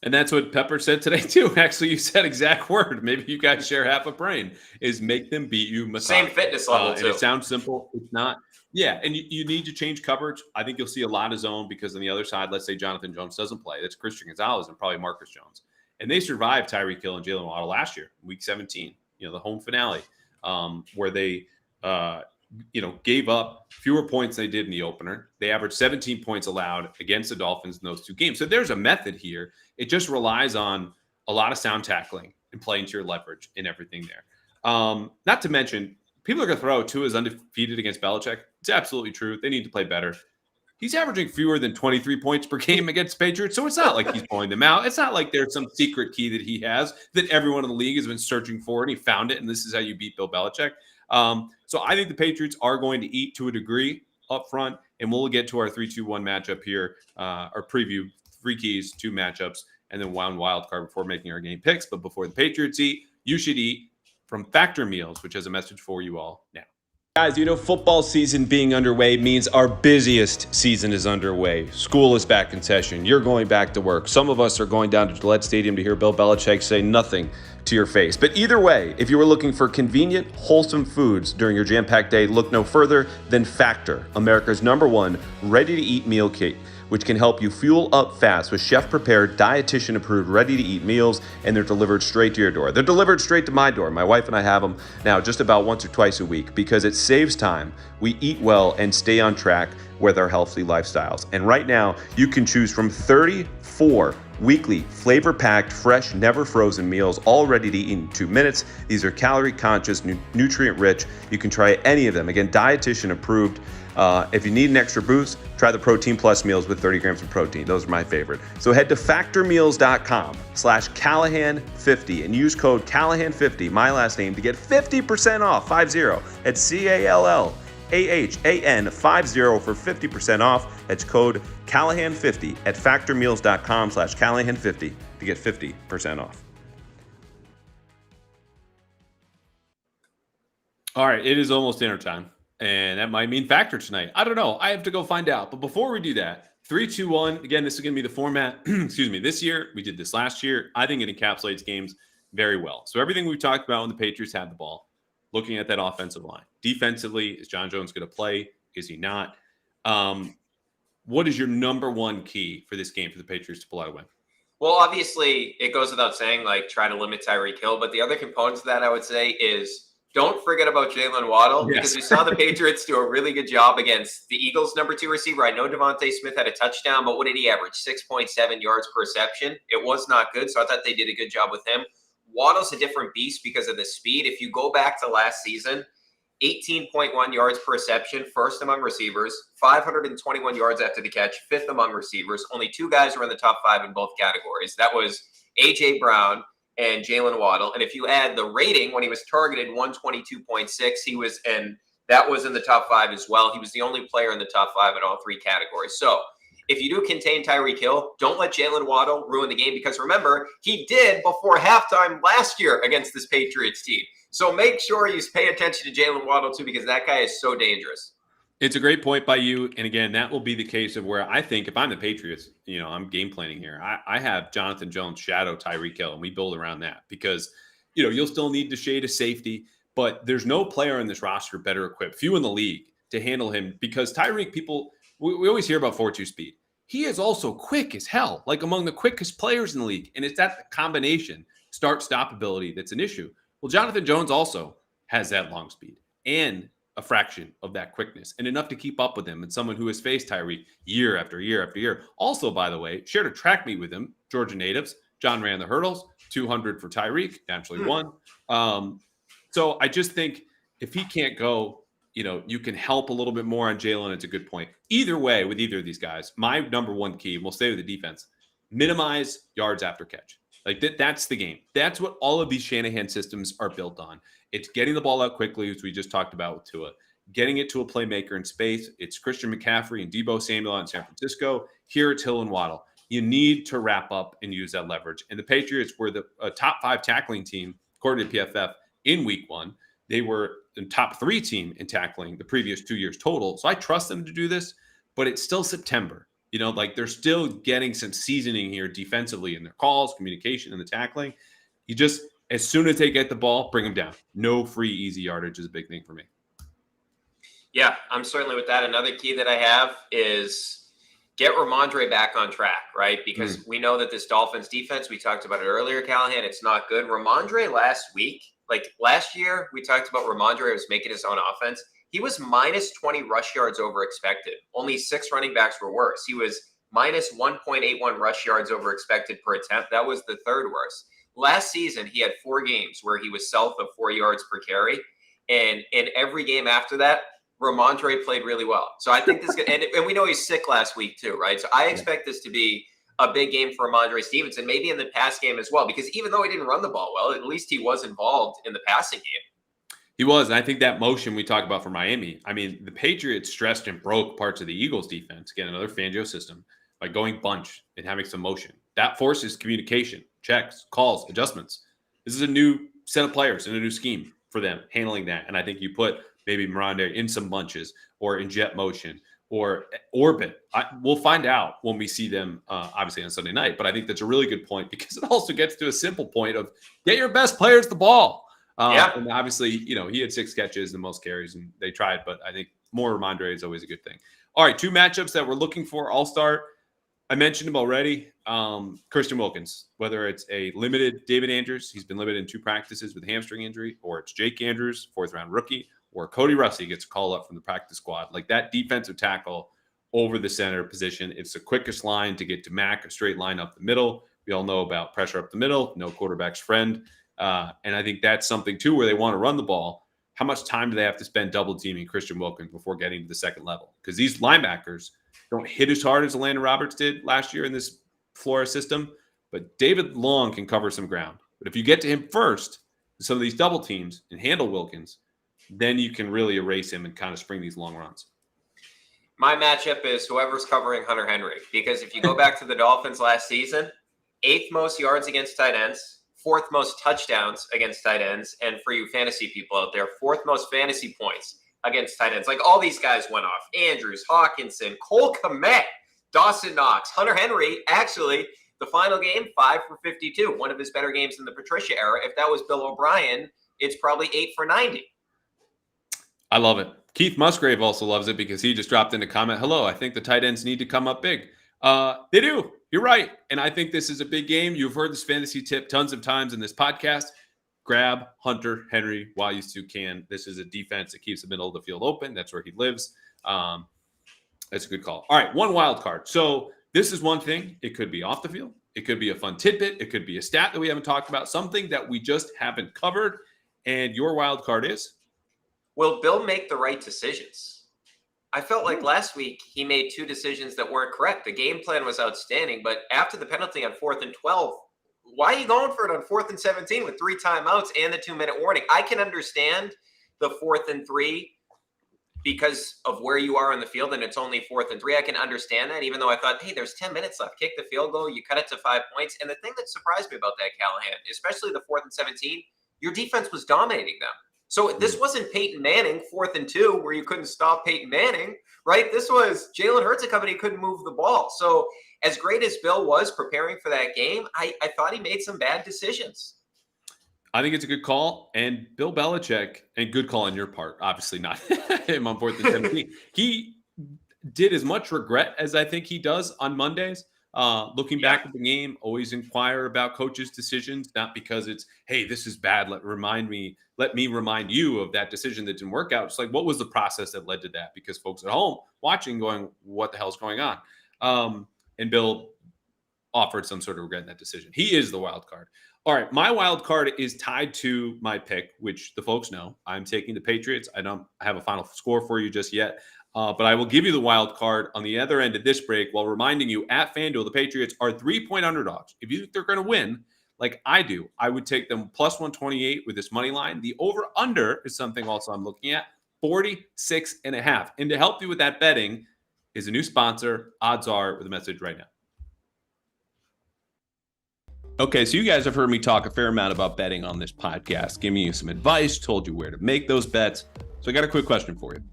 And that's what Pepper said today, too. Actually, you said exact word. Maybe you guys share half a brain, is make them beat you methodically. Same fitness level, too. And it sounds simple. It's not. Yeah, and you need to change coverage. I think you'll see a lot of zone because on the other side, let's say Jonathan Jones doesn't play. That's Christian Gonzalez and probably Marcus Jones. And they survived Tyreek Hill and Jalen Waddle last year, week 17, the home finale, where they gave up fewer points than they did in the opener. They averaged 17 points allowed against the Dolphins in those two games. So there's a method here. It just relies on a lot of sound tackling and playing to your leverage and everything there. Not to mention, people are going to throw Tua is undefeated against Belichick. It's absolutely true. They need to play better. He's averaging fewer than 23 points per game against Patriots, so it's not like he's pulling them out. It's not like there's some secret key that he has that everyone in the league has been searching for, and he found it, and this is how you beat Bill Belichick. So I think the Patriots are going to eat to a degree up front, and we'll get to our 3-2-1 matchup here, our preview, 3 keys, 2 matchups, and then one wild card before making our game picks. But before the Patriots eat, you should eat from Factor Meals, which has a message for you all now. Guys, football season being underway means our busiest season is underway. School is back in session. You're going back to work. Some of us are going down to Gillette Stadium to hear Bill Belichick say nothing to your face. But either way, if you were looking for convenient, wholesome foods during your jam-packed day, look no further than Factor, America's #1 ready-to-eat meal kit, which can help you fuel up fast with chef-prepared, dietitian-approved, ready-to-eat meals, and they're delivered straight to your door. They're delivered straight to my door. My wife and I have them now just about once or twice a week because it saves time. We eat well and stay on track with our healthy lifestyles. And right now, you can choose from 34 weekly, flavor-packed, fresh, never-frozen meals, all ready to eat in 2 minutes. These are calorie-conscious, nutrient-rich. You can try any of them. Again, dietitian-approved. If you need an extra boost, try the Protein Plus meals with 30 grams of protein. Those are my favorite. So head to factormeals.com/Callahan50 and use code Callahan50, my last name, to get 50% off, 50. It's CALLAHAN50 for 50% off. That's code Callahan50 at factormeals.com/Callahan50 to get 50% off. All right, it is almost dinner time. And that might mean Factor tonight. I don't know. I have to go find out. But before we do that, 3-2-1. Again, this is going to be the format. Excuse me. This year, we did this last year. I think it encapsulates games very well. So everything we've talked about when the Patriots had the ball, looking at that offensive line. Defensively, is John Jones going to play? Is he not? What is your #1 key for this game for the Patriots to pull out a win? Well, obviously, it goes without saying, try to limit Tyreek Hill. But the other component to that, I would say, is don't forget about Jalen Waddle, because we saw the Patriots do a really good job against the Eagles' #2 receiver. I know Devontae Smith had a touchdown, but what did he average? 6.7 yards per reception. It was not good, so I thought they did a good job with him. Waddle's a different beast because of the speed. If you go back to last season, 18.1 yards per reception, first among receivers, 521 yards after the catch, 5th among receivers. Only 2 guys were in the top 5 in both categories. That was A.J. Brown and Jalen Waddle. And if you add the rating, when he was targeted 122.6, and that was in the top 5 as well. He was the only player in the top 5 in all 3 categories. So if you do contain Tyreek Hill, don't let Jalen Waddle ruin the game, because remember, he did before halftime last year against this Patriots team. So make sure you pay attention to Jalen Waddle too, because that guy is so dangerous. It's a great point by you. And again, that will be the case of where I think if I'm the Patriots, I'm game planning here. I have Jonathan Jones shadow Tyreek Hill, and we build around that because, you'll still need to shade a safety, but there's no player in this roster better equipped, few in the league, to handle him, because Tyreek, we always hear about 4.2 speed. He is also quick as hell, like among the quickest players in the league. And it's that combination, start-stop ability, that's an issue. Well, Jonathan Jones also has that long speed and a fraction of that quickness, and enough to keep up with him, and someone who has faced Tyreek year after year after year. Also, by the way, shared a track meet with him, Georgia natives. John ran the hurdles, 200 for Tyreek, naturally won. So I just think if he can't go, you can help a little bit more on Jalen. It's a good point. Either way, with either of these guys, my #1 key, and we'll stay with the defense, minimize yards after catch. That's the game. That's what all of these Shanahan systems are built on. It's getting the ball out quickly, as we just talked about with Tua, getting it to a playmaker in space. It's Christian McCaffrey and Deebo Samuel in San Francisco. Here it's Hill and Waddle. You need to wrap up and use that leverage. And the Patriots were the top 5 tackling team, according to PFF, in week 1. They were the top 3 team in tackling the previous 2 years total. So I trust them to do this, but it's still September. Like they're still getting some seasoning here defensively in their calls, communication, and the tackling. You just, as soon as they get the ball, bring them down. No free, easy yardage is a big thing for me. Yeah, I'm certainly with that. Another key that I have is get Ramondre back on track, right? Because we know that this Dolphins defense, we talked about it earlier, Callahan, it's not good. Ramondre last year, we talked about Ramondre was making his own offense. He was minus 20 rush yards over expected. Only 6 running backs were worse. He was minus 1.81 rush yards over expected per attempt. That was the 3rd worst. Last season, he had 4 games where he was south of 4 yards per carry. And in every game after that, Ramondre played really well. So I think this, and we know he's sick last week too, right? So I expect this to be a big game for Ramondre Stevenson, maybe in the pass game as well, because even though he didn't run the ball well, at least he was involved in the passing game. He was, and I think that motion we talked about for Miami, I mean, the Patriots stressed and broke parts of the Eagles defense, again, another FanDuel system, by going bunch and having some motion. That forces communication, checks, calls, adjustments. This is a new set of players and a new scheme for them handling that. And I think you put maybe Miranda in some bunches or in jet motion or orbit. We'll find out when we see them, obviously, on Sunday night. But I think that's a really good point because it also gets to a simple point of get your best players the ball. And obviously, he had 6 catches and most carries, and they tried. But I think more Ramondre is always a good thing. All right, 2 matchups that we're looking for. I'll start. I mentioned him already. Christian Wilkins, whether it's a limited David Andrews, he's been limited in 2 practices with a hamstring injury, or it's Jake Andrews, 4th-round rookie, or Cody Russie gets a call up from the practice squad. Like that defensive tackle over the center position, it's the quickest line to get to Mac, a straight line up the middle. We all know about pressure up the middle, no quarterback's friend. And I think that's something, too, where they want to run the ball. How much time do they have to spend double teaming Christian Wilkins before getting to the second level? Because these linebackers don't hit as hard as Landon Roberts did last year in this Flores system. But David Long can cover some ground. But if you get to him first, some of these double teams, and handle Wilkins, then you can really erase him and kind of spring these long runs. My matchup is whoever's covering Hunter Henry. Because if you go back to the Dolphins last season, 8th most yards against tight ends, 4th most touchdowns against tight ends, and for you fantasy people out there, 4th most fantasy points against tight ends. Like all these guys went off. Andrews, Hawkinson, Cole Kmet, Dawson Knox, Hunter Henry. Actually, the final game, 5 for 52. One of his better games in the Patricia era. If that was Bill O'Brien, it's probably 8 for 90. I love it. Keith Musgrave also loves it because he just dropped in a comment. Hello, I think the tight ends need to come up big. They do. You're right. And I think this is a big game. You've heard this fantasy tip tons of times in this podcast. Grab Hunter Henry while you still can. This is a defense that keeps the middle of the field open. That's where he lives. That's a good call. All right, 1 wild card. So this is one thing. It could be off the field. It could be a fun tidbit. It could be a stat that we haven't talked about, something that we just haven't covered. And your wild card is? Will Bill make the right decisions? I felt like last week he made 2 decisions that weren't correct. The game plan was outstanding, but after the penalty on 4th and 12, why are you going for it on 4th and 17 with 3 timeouts and the 2-minute warning? I can understand the 4th and 3 because of where you are on the field and it's only 4th and 3. I can understand that, even though I thought, hey, there's 10 minutes left. Kick the field goal. You cut it to 5 points. And the thing that surprised me about that, Callahan, especially the 4th and 17, your defense was dominating them. So this wasn't Peyton Manning, 4th and 2, where you couldn't stop Peyton Manning, right? This was Jalen Hurts, a company couldn't move the ball. So as great as Bill was preparing for that game, I thought he made some bad decisions. I think it's a good call. And Bill Belichick, and good call on your part, obviously not him on 4th and 17. He did as much regret as I think he does on Mondays. Looking back at the game, always inquire about coaches' decisions, not because it's, hey, this is bad. Let me remind you of that decision that didn't work out. It's like, what was the process that led to that? Because folks at home watching going, what the hell's going on? And Bill offered some sort of regret in that decision. He is the wild card. All right, my wild card is tied to my pick, which the folks know. I'm taking the Patriots. I don't have a final score for you just yet. But I will give you the wild card on the other end of this break while reminding you at FanDuel, the Patriots are 3-point underdogs. If you think they're going to win, like I do, I would take them plus 128 with this money line. The over-under is something also I'm looking at, 46.5. And to help you with that betting is a new sponsor, Odds Are, with a message right now. Okay, so you guys have heard me talk a fair amount about betting on this podcast, giving you some advice, told you where to make those bets. So I got a quick question for you.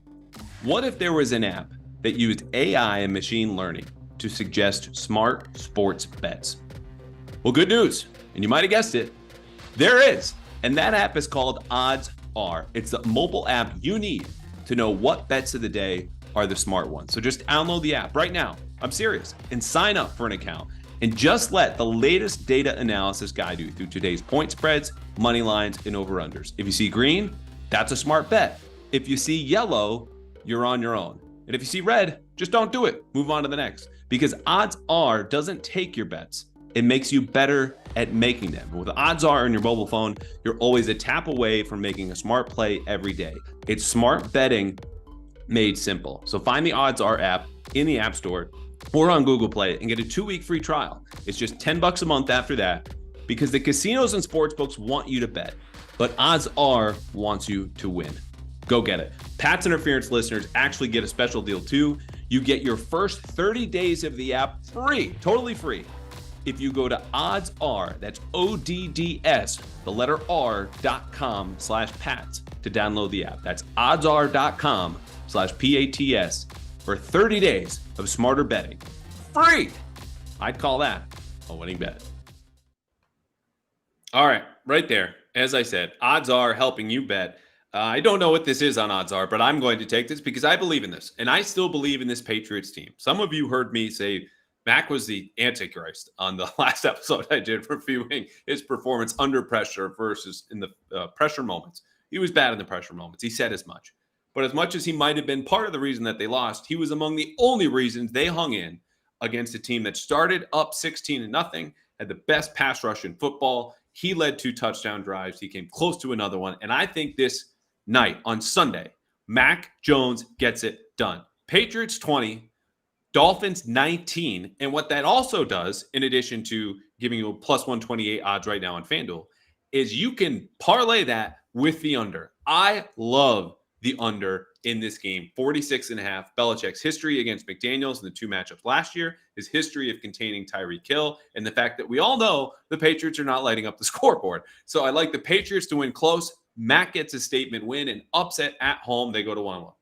What if there was an app that used AI and machine learning to suggest smart sports bets? Well, good news, and you might have guessed it, there is. And that app is called Odds Are. It's the mobile app you need to know what bets of the day are the smart ones. So just download the app right now. I'm serious. And sign up for an account. And just let the latest data analysis guide you through today's point spreads, money lines, and over-unders. If you see green, that's a smart bet. If you see yellow, you're on your own. And if you see red, just don't do it. Move on to the next. Because Odds Are doesn't take your bets. It makes you better at making them. With Odds Are on your mobile phone, you're always a tap away from making a smart play every day. It's smart betting made simple. So find the Odds Are app in the App Store or on Google Play and get a 2-week free trial. It's just $10 a month after that, because the casinos and sportsbooks want you to bet, but Odds Are wants you to win. Go get it. Pat's Interference listeners actually get a special deal too. You get your first 30 days of the app free, totally free, if you go to Odds Are, that's ODDS, the letter R.com/Pats to download the app. That's oddsr.com/PATS for 30 days of smarter betting. Free! I'd call that a winning bet. All right, right there. As I said, Odds Are helping you bet. I don't know what this is on Odds Are, but I'm going to take this because I believe in this. And I still believe in this Patriots team. Some of you heard me say Mac was the Antichrist on the last episode I did, reviewing his performance under pressure versus in the pressure moments. He was bad in the pressure moments. He said as much. But as much as he might have been part of the reason that they lost, he was among the only reasons they hung in against a team that started up 16-0, had the best pass rush in football. He led 2 touchdown drives. He came close to another one. And I think this night on Sunday, Mac Jones gets it done. Patriots 20, Dolphins 19. And what that also does, in addition to giving you a plus 128 odds right now on FanDuel, is you can parlay that with the under. I love the under in this game, 46.5. Belichick's history against McDaniels in the 2 matchups last year, his history of containing Tyreek Hill, and the fact that we all know the Patriots are not lighting up the scoreboard. So I like the Patriots to win close. Mac gets a statement win and upset at home. They go to 1-1.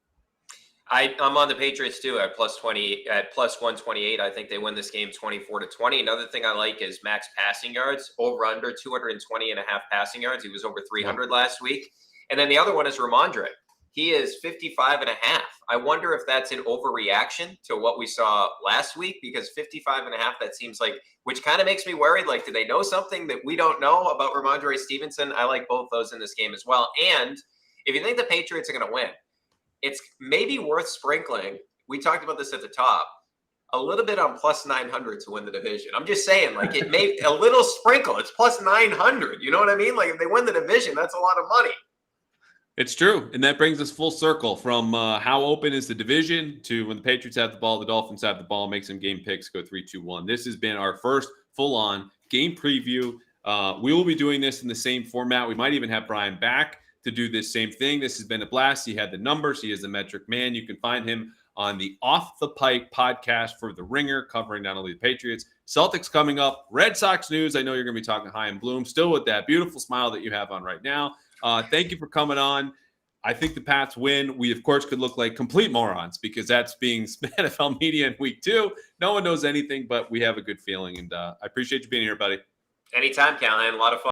I'm on the Patriots too at plus 20, at plus 128. I think they win this game 24-20. Another thing I like is Mac's passing yards, over under 220.5 passing yards. He was over 300 last week. And then the other one is Ramondre. He is 55.5. I wonder if that's an overreaction to what we saw last week, because 55.5, that seems like, which kind of makes me worried. Like, do they know something that we don't know about Ramondre Stevenson? I like both those in this game as well. And if you think the Patriots are going to win, it's maybe worth sprinkling. We talked about this at the top, a little bit on plus 900 to win the division. I'm just saying, like, it may a little sprinkle. It's plus 900. You know what I mean? Like, if they win the division, that's a lot of money. It's true. And that brings us full circle from how open is the division to when the Patriots have the ball, the Dolphins have the ball, make some game picks, go 3-2-1. This has been our first full-on game preview. We will be doing this in the same format. We might even have Brian back to do this same thing. This has been a blast. He had the numbers. He is the metric man. You can find him on the Off the Pike podcast for The Ringer, covering not only the Patriots, Celtics coming up, Red Sox news. I know you're going to be talking high and bloom, still with that beautiful smile that you have on right now. Thank you for coming on. I think the Pats win. We, of course, could look like complete morons because that's being NFL media in week 2. No one knows anything, but we have a good feeling. And I appreciate you being here, buddy. Anytime, Callahan. A lot of fun.